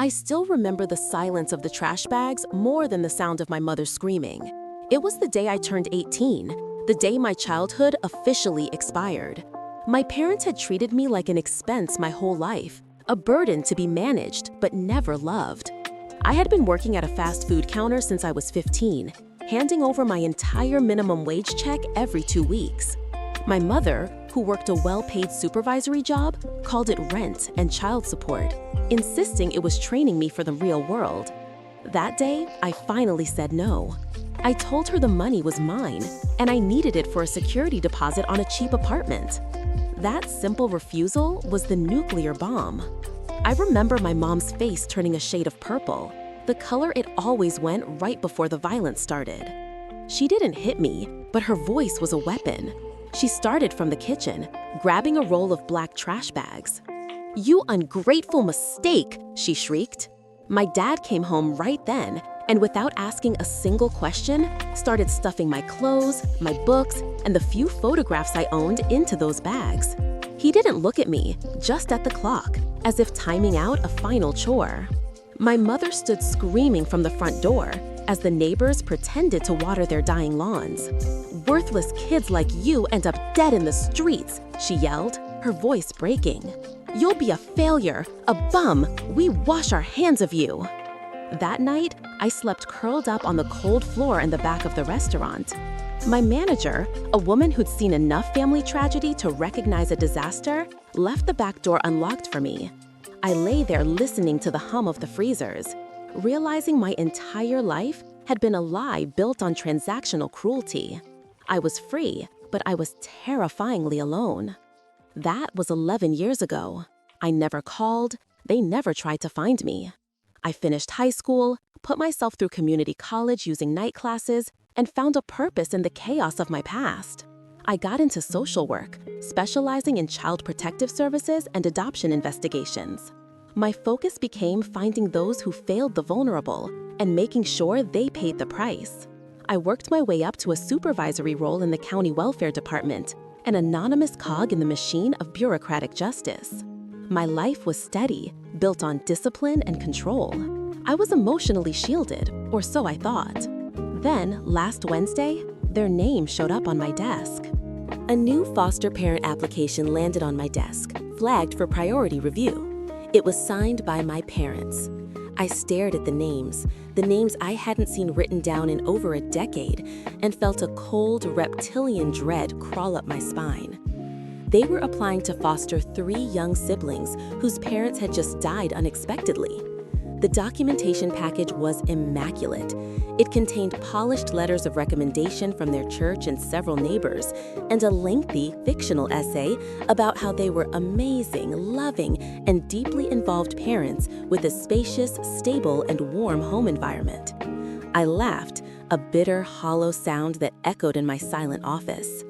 I still remember the silence of the trash bags more than the sound of my mother screaming. It was the day I turned 18, the day my childhood officially expired. My parents had treated me like an expense my whole life, a burden to be managed but never loved. I had been working at a fast food counter since I was 15, handing over my entire minimum wage check every 2 weeks. My mother, who worked a well-paid supervisory job, called it rent and child support, insisting it was training me for the real world. That day, I finally said no. I told her the money was mine, and I needed it for a security deposit on a cheap apartment. That simple refusal was the nuclear bomb. I remember my mom's face turning a shade of purple, the color it always went right before the violence started. She didn't hit me, but her voice was a weapon. She started from the kitchen, grabbing a roll of black trash bags. "You ungrateful mistake!" she shrieked. My dad came home right then, and without asking a single question, started stuffing my clothes, my books, and the few photographs I owned into those bags. He didn't look at me, just at the clock, as if timing out a final chore. My mother stood screaming from the front door as the neighbors pretended to water their dying lawns. "Worthless kids like you end up dead in the streets," she yelled, her voice breaking. "You'll be a failure, a bum. We wash our hands of you." That night, I slept curled up on the cold floor in the back of the restaurant. My manager, a woman who'd seen enough family tragedy to recognize a disaster, left the back door unlocked for me. I lay there listening to the hum of the freezers, realizing my entire life had been a lie built on transactional cruelty. I was free, but I was terrifyingly alone. That was 11 years ago. I never called, they never tried to find me. I finished high school, put myself through community college using night classes, and found a purpose in the chaos of my past. I got into social work, specializing in child protective services and adoption investigations. My focus became finding those who failed the vulnerable and making sure they paid the price. I worked my way up to a supervisory role in the county welfare department, an anonymous cog in the machine of bureaucratic justice. My life was steady, built on discipline and control. I was emotionally shielded, or so I thought. Then, last Wednesday, their name showed up on my desk. A new foster parent application landed on my desk, flagged for priority review. It was signed by my parents. I stared at the names I hadn't seen written down in over a decade, and felt a cold, reptilian dread crawl up my spine. They were applying to foster 3 young siblings whose parents had just died unexpectedly. The documentation package was immaculate. It contained polished letters of recommendation from their church and several neighbors, and a lengthy, fictional essay about how they were amazing, loving, and deeply involved parents with a spacious, stable, and warm home environment. I laughed, a bitter, hollow sound that echoed in my silent office.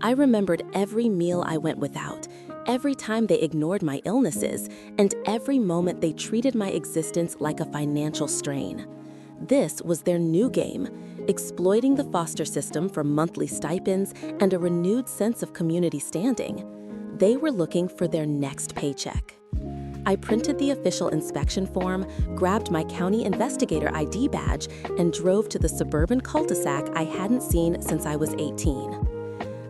I remembered every meal I went without, every time they ignored my illnesses, and every moment they treated my existence like a financial strain. This was their new game, exploiting the foster system for monthly stipends and a renewed sense of community standing. They were looking for their next paycheck. I printed the official inspection form, grabbed my county investigator ID badge, and drove to the suburban cul-de-sac I hadn't seen since I was 18.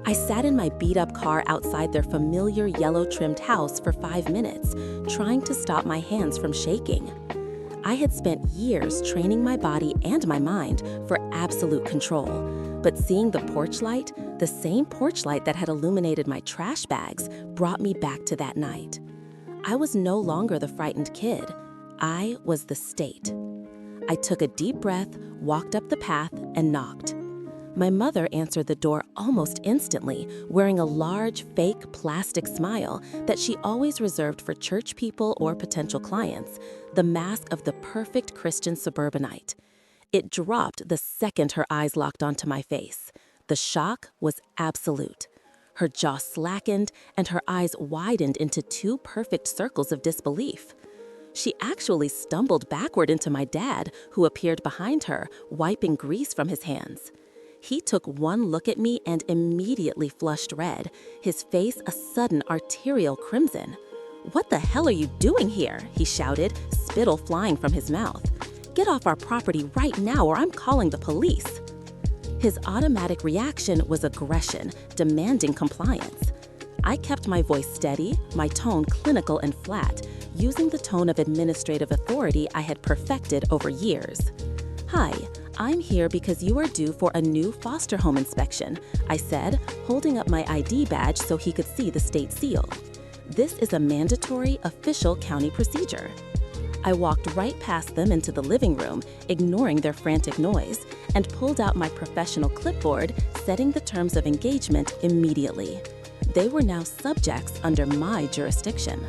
I sat in my beat-up car outside their familiar yellow-trimmed house for 5 minutes, trying to stop my hands from shaking. I had spent years training my body and my mind for absolute control, but seeing the porch light, the same porch light that had illuminated my trash bags, brought me back to that night. I was no longer the frightened kid. I was the state. I took a deep breath, walked up the path, and knocked. My mother answered the door almost instantly, wearing a large, fake plastic smile that she always reserved for church people or potential clients, the mask of the perfect Christian suburbanite. It dropped the second her eyes locked onto my face. The shock was absolute. Her jaw slackened and her eyes widened into 2 perfect circles of disbelief. She actually stumbled backward into my dad, who appeared behind her, wiping grease from his hands. He took one look at me and immediately flushed red, his face a sudden arterial crimson. "What the hell are you doing here?" he shouted, spittle flying from his mouth. "Get off our property right now or I'm calling the police." His automatic reaction was aggression, demanding compliance. I kept my voice steady, my tone clinical and flat, using the tone of administrative authority I had perfected over years. "Hi, I'm here because you are due for a new foster home inspection," I said, holding up my ID badge so he could see the state seal. "This is a mandatory official county procedure." I walked right past them into the living room, ignoring their frantic noise, and pulled out my professional clipboard, setting the terms of engagement immediately. They were now subjects under my jurisdiction.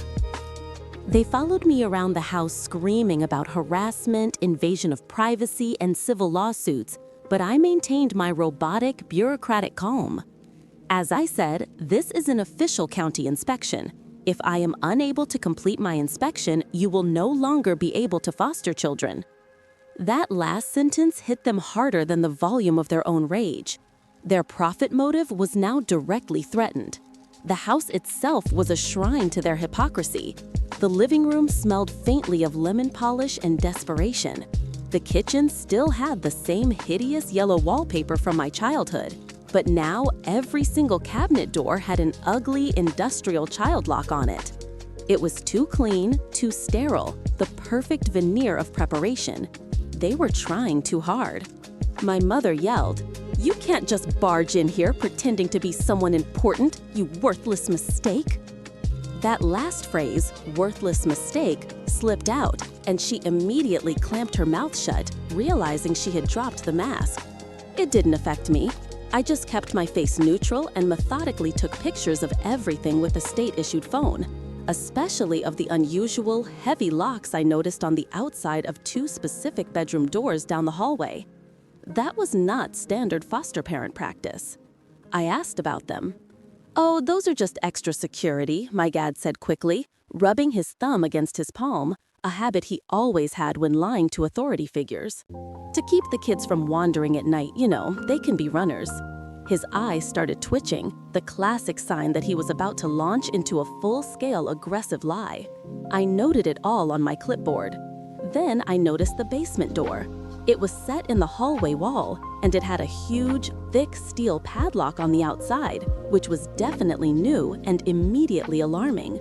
They followed me around the house screaming about harassment, invasion of privacy, and civil lawsuits, but I maintained my robotic, bureaucratic calm. As I said, this is an official county inspection. If I am unable to complete my inspection, you will no longer be able to foster children. That last sentence hit them harder than the volume of their own rage. Their profit motive was now directly threatened. The house itself was a shrine to their hypocrisy. The living room smelled faintly of lemon polish and desperation. The kitchen still had the same hideous yellow wallpaper from my childhood, but now every single cabinet door had an ugly industrial child lock on it. It was too clean, too sterile, the perfect veneer of preparation. They were trying too hard. My mother yelled, "You can't just barge in here pretending to be someone important, you worthless mistake." That last phrase, "worthless mistake," slipped out, and she immediately clamped her mouth shut, realizing she had dropped the mask. It didn't affect me. I just kept my face neutral and methodically took pictures of everything with a state-issued phone, especially of the unusual, heavy locks I noticed on the outside of two specific bedroom doors down the hallway. That was not standard foster parent practice. I asked about them. "Oh, those are just extra security," my dad said quickly, rubbing his thumb against his palm, a habit he always had when lying to authority figures. "To keep the kids from wandering at night, they can be runners." His eyes started twitching, the classic sign that he was about to launch into a full-scale aggressive lie. I noted it all on my clipboard. Then I noticed the basement door. It was set in the hallway wall, and it had a huge, thick steel padlock on the outside, which was definitely new and immediately alarming.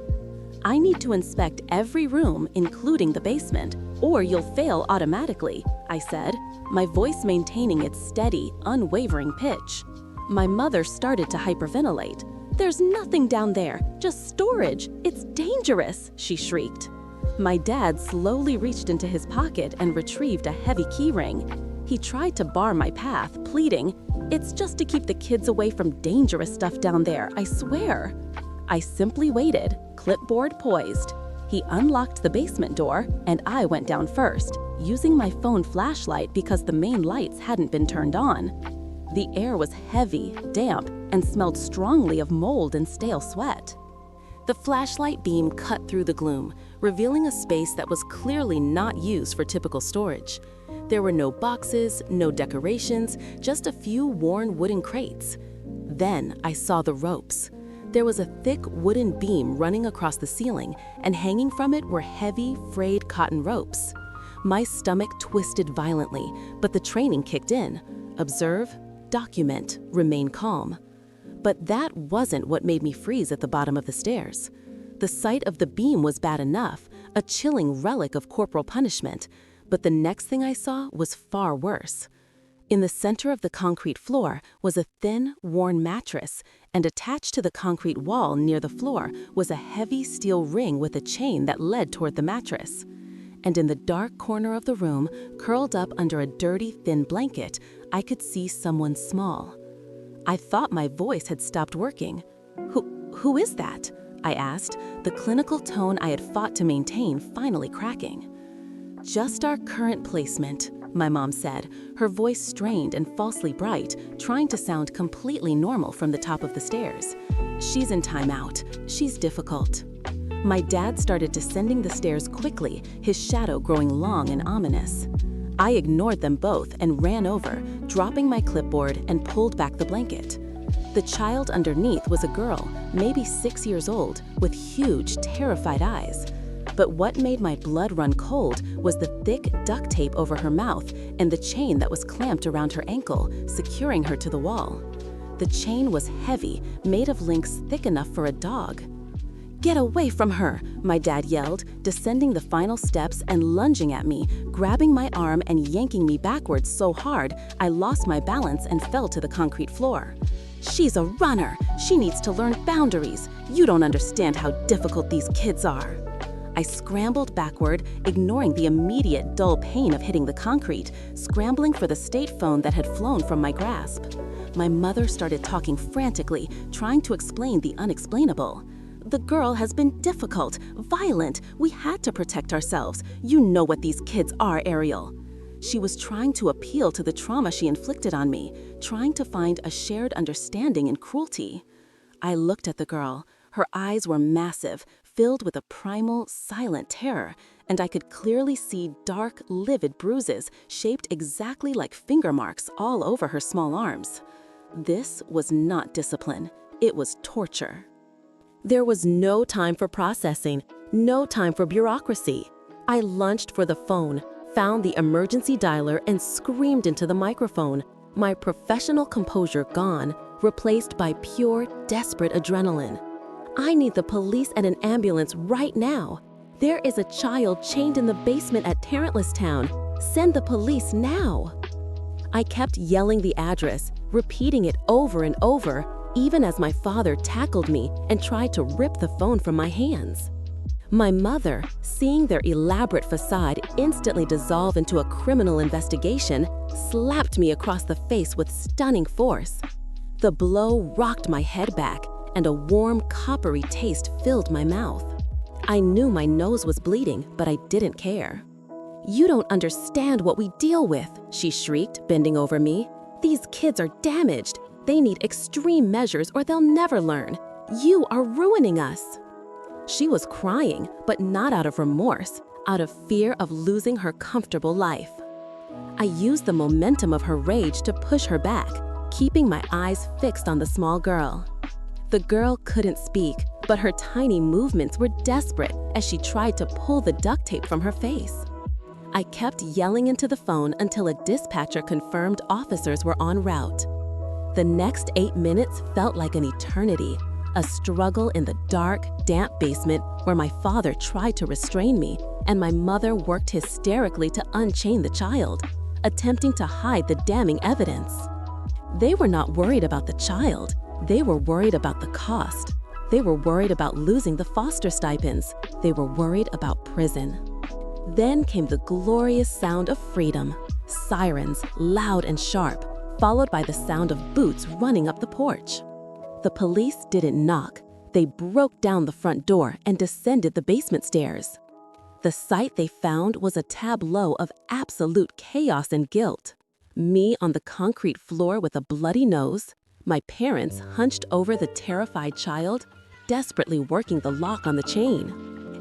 "I need to inspect every room, including the basement, or you'll fail automatically," I said, my voice maintaining its steady, unwavering pitch. My mother started to hyperventilate. "There's nothing down there, just storage. It's dangerous," she shrieked. My dad slowly reached into his pocket and retrieved a heavy key ring. He tried to bar my path, pleading, "It's just to keep the kids away from dangerous stuff down there, I swear." I simply waited, clipboard poised. He unlocked the basement door, and I went down first, using my phone flashlight because the main lights hadn't been turned on. The air was heavy, damp, and smelled strongly of mold and stale sweat. The flashlight beam cut through the gloom, revealing a space that was clearly not used for typical storage. There were no boxes, no decorations, just a few worn wooden crates. Then I saw the ropes. There was a thick wooden beam running across the ceiling, and hanging from it were heavy, frayed cotton ropes. My stomach twisted violently, but the training kicked in. Observe, document, remain calm. But that wasn't what made me freeze at the bottom of the stairs. The sight of the beam was bad enough, a chilling relic of corporal punishment, but the next thing I saw was far worse. In the center of the concrete floor was a thin, worn mattress, and attached to the concrete wall near the floor was a heavy steel ring with a chain that led toward the mattress. And in the dark corner of the room, curled up under a dirty, thin blanket, I could see someone small. I thought my voice had stopped working. Who is that?" I asked, the clinical tone I had fought to maintain finally cracking. "Just our current placement," my mom said, her voice strained and falsely bright, trying to sound completely normal from the top of the stairs. "She's in timeout. She's difficult." My dad started descending the stairs quickly, his shadow growing long and ominous. I ignored them both and ran over, dropping my clipboard and pulled back the blanket. The child underneath was a girl, maybe 6 years old, with huge, terrified eyes. But what made my blood run cold was the thick duct tape over her mouth and the chain that was clamped around her ankle, securing her to the wall. The chain was heavy, made of links thick enough for a dog. "Get away from her!" my dad yelled, descending the final steps and lunging at me, grabbing my arm and yanking me backwards so hard I lost my balance and fell to the concrete floor. "She's a runner! She needs to learn boundaries! You don't understand how difficult these kids are!" I scrambled backward, ignoring the immediate dull pain of hitting the concrete, scrambling for the state phone that had flown from my grasp. My mother started talking frantically, trying to explain the unexplainable. "The girl has been difficult, violent. We had to protect ourselves. You know what these kids are, Ariel." She was trying to appeal to the trauma she inflicted on me, trying to find a shared understanding in cruelty. I looked at the girl. Her eyes were massive, filled with a primal, silent terror, and I could clearly see dark, livid bruises shaped exactly like finger marks all over her small arms. This was not discipline. It was torture. There was no time for processing, no time for bureaucracy. I lunged for the phone, found the emergency dialer, and screamed into the microphone, my professional composure gone, replaced by pure, desperate adrenaline. "I need the police and an ambulance right now. There is a child chained in the basement at Tarantless Town. Send the police now." I kept yelling the address, repeating it over and over, even as my father tackled me and tried to rip the phone from my hands. My mother, seeing their elaborate facade instantly dissolve into a criminal investigation, slapped me across the face with stunning force. The blow rocked my head back, and a warm, coppery taste filled my mouth. I knew my nose was bleeding, but I didn't care. "You don't understand what we deal with," she shrieked, bending over me. "These kids are damaged. They need extreme measures or they'll never learn. You are ruining us." She was crying, but not out of remorse, out of fear of losing her comfortable life. I used the momentum of her rage to push her back, keeping my eyes fixed on the small girl. The girl couldn't speak, but her tiny movements were desperate as she tried to pull the duct tape from her face. I kept yelling into the phone until a dispatcher confirmed officers were en route. The next 8 minutes felt like an eternity, a struggle in the dark, damp basement where my father tried to restrain me and my mother worked hysterically to unchain the child, attempting to hide the damning evidence. They were not worried about the child. They were worried about the cost. They were worried about losing the foster stipends. They were worried about prison. Then came the glorious sound of freedom. Sirens, loud and sharp, followed by the sound of boots running up the porch. The police didn't knock. They broke down the front door and descended the basement stairs. The sight they found was a tableau of absolute chaos and guilt. Me on the concrete floor with a bloody nose, my parents hunched over the terrified child, desperately working the lock on the chain,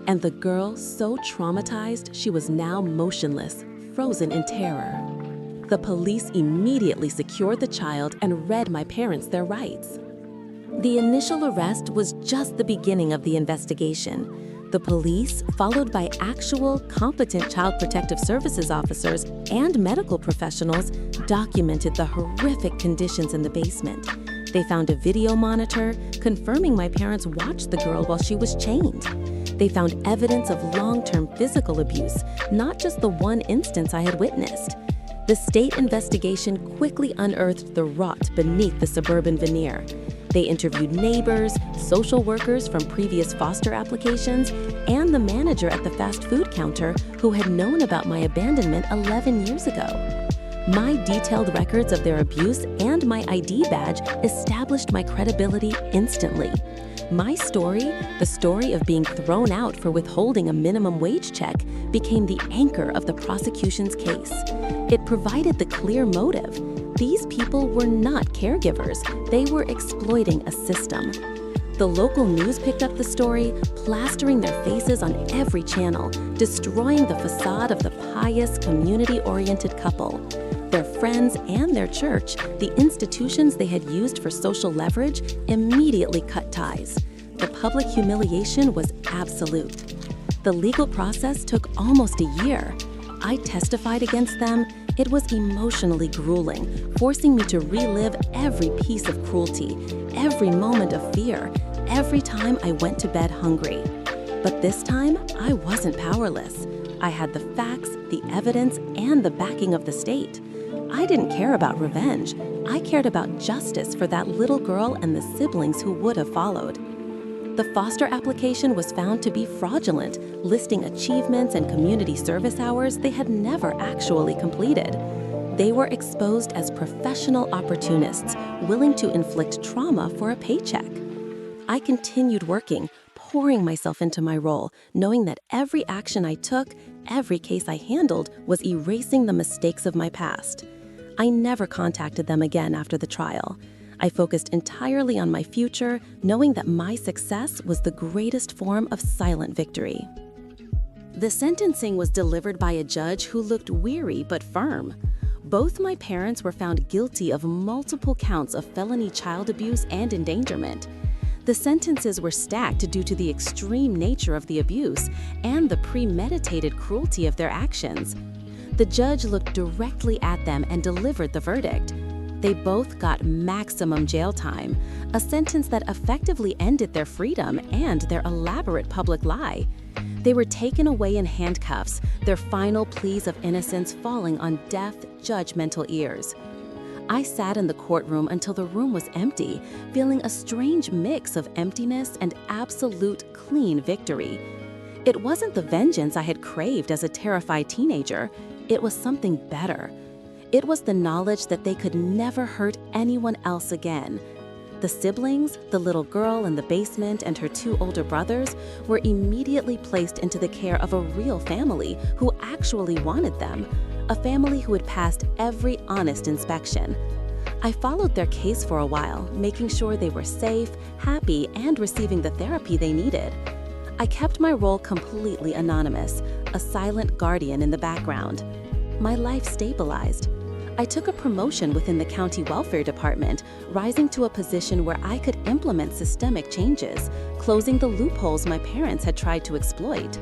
and the girl so traumatized she was now motionless, frozen in terror. The police immediately secured the child and read my parents their rights. The initial arrest was just the beginning of the investigation. The police, followed by actual, competent Child Protective Services officers and medical professionals, documented the horrific conditions in the basement. They found a video monitor, confirming my parents watched the girl while she was chained. They found evidence of long-term physical abuse, not just the one instance I had witnessed. The state investigation quickly unearthed the rot beneath the suburban veneer. They interviewed neighbors, social workers from previous foster applications, and the manager at the fast food counter who had known about my abandonment 11 years ago. My detailed records of their abuse and my ID badge established my credibility instantly. My story, the story of being thrown out for withholding a minimum wage check, became the anchor of the prosecution's case. It provided the clear motive. These people were not caregivers. They were exploiting a system. The local news picked up the story, plastering their faces on every channel, destroying the facade of the pious, community-oriented couple. Their friends and their church, the institutions they had used for social leverage, immediately cut ties. The public humiliation was absolute. The legal process took almost a year. I testified against them. It was emotionally grueling, forcing me to relive every piece of cruelty, every moment of fear, every time I went to bed hungry. But this time, I wasn't powerless. I had the facts, the evidence, and the backing of the state. I didn't care about revenge. I cared about justice for that little girl and the siblings who would have followed. The foster application was found to be fraudulent, listing achievements and community service hours they had never actually completed. They were exposed as professional opportunists, willing to inflict trauma for a paycheck. I continued working, pouring myself into my role, knowing that every action I took, every case I handled, was erasing the mistakes of my past. I never contacted them again after the trial. I focused entirely on my future, knowing that my success was the greatest form of silent victory. The sentencing was delivered by a judge who looked weary but firm. Both my parents were found guilty of multiple counts of felony child abuse and endangerment. The sentences were stacked due to the extreme nature of the abuse and the premeditated cruelty of their actions. The judge looked directly at them and delivered the verdict. They both got maximum jail time, a sentence that effectively ended their freedom and their elaborate public lie. They were taken away in handcuffs, their final pleas of innocence falling on deaf, judgmental ears. I sat in the courtroom until the room was empty, feeling a strange mix of emptiness and absolute clean victory. It wasn't the vengeance I had craved as a terrified teenager. It was something better. It was the knowledge that they could never hurt anyone else again. The siblings, the little girl in the basement and her two older brothers, were immediately placed into the care of a real family who actually wanted them, a family who had passed every honest inspection. I followed their case for a while, making sure they were safe, happy, and receiving the therapy they needed. I kept my role completely anonymous, a silent guardian in the background. My life stabilized. I took a promotion within the county welfare department, rising to a position where I could implement systemic changes, closing the loopholes my parents had tried to exploit.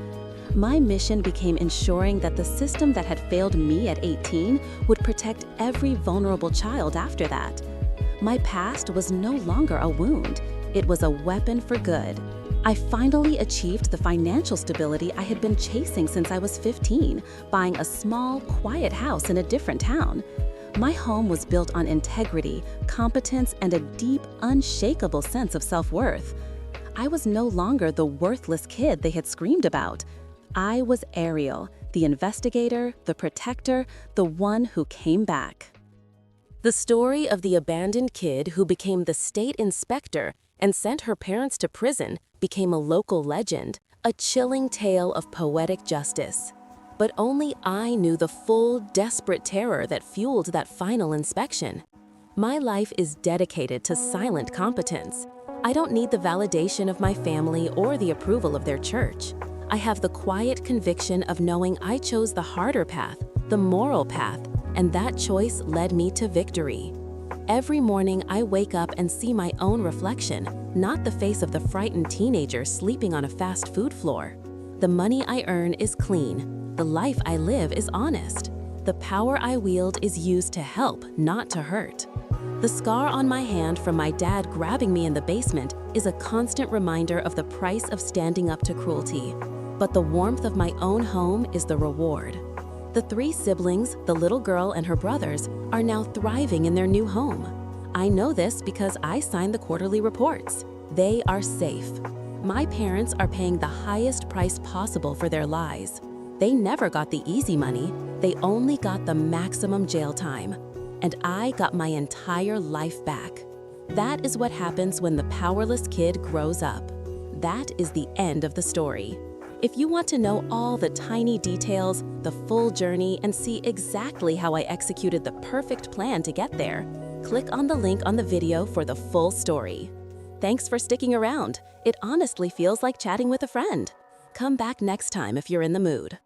My mission became ensuring that the system that had failed me at 18 would protect every vulnerable child after that. My past was no longer a wound. It was a weapon for good. I finally achieved the financial stability I had been chasing since I was 15, buying a small, quiet house in a different town. My home was built on integrity, competence, and a deep, unshakable sense of self-worth. I was no longer the worthless kid they had screamed about. I was Ariel, the investigator, the protector, the one who came back. The story of the abandoned kid who became the state inspector and sent her parents to prison became a local legend, a chilling tale of poetic justice. But only I knew the full, desperate terror that fueled that final inspection. My life is dedicated to silent competence. I don't need the validation of my family or the approval of their church. I have the quiet conviction of knowing I chose the harder path, the moral path, and that choice led me to victory. Every morning I wake up and see my own reflection, not the face of the frightened teenager sleeping on a fast food floor. The money I earn is clean. The life I live is honest. The power I wield is used to help, not to hurt. The scar on my hand from my dad grabbing me in the basement is a constant reminder of the price of standing up to cruelty. But the warmth of my own home is the reward. The 3 siblings, the little girl and her brothers, are now thriving in their new home. I know this because I signed the quarterly reports. They are safe. My parents are paying the highest price possible for their lies. They never got the easy money. They only got the maximum jail time. And I got my entire life back. That is what happens when the powerless kid grows up. That is the end of the story. If you want to know all the tiny details, the full journey, and see exactly how I executed the perfect plan to get there, click on the link on the video for the full story. Thanks for sticking around. It honestly feels like chatting with a friend. Come back next time if you're in the mood.